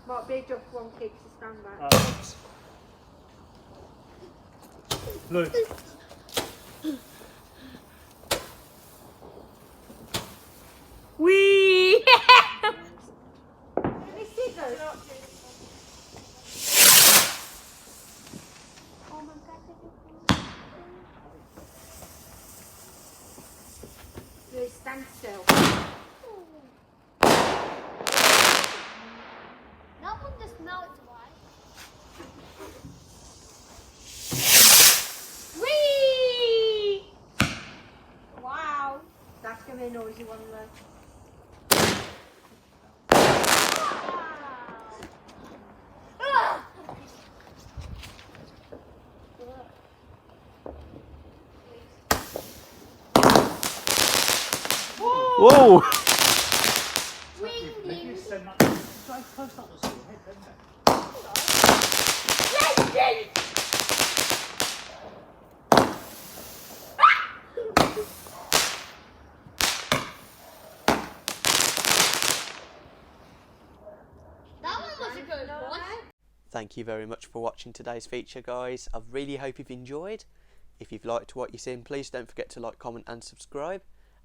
Might be a jump one keeps the stand back. Look. Wee! Any scissors? Oh my god. Please stand still. That one just melts away. Wee! Wow. That's going to be a noisy one, though. Whoa! Maybe you send that. Try close that was your head, didn't it? That one was a good one. Thank you very much for watching today's feature, guys. I really hope you've enjoyed. If you've liked what you've seen, please don't forget to like, comment and subscribe.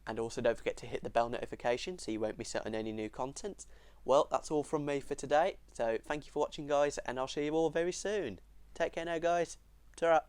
And also don't forget to hit the bell notification so you won't miss out on any new content. Well, that's all from me for today. So thank you for watching, guys, and I'll see you all very soon. Take care now, guys. Ta-ra.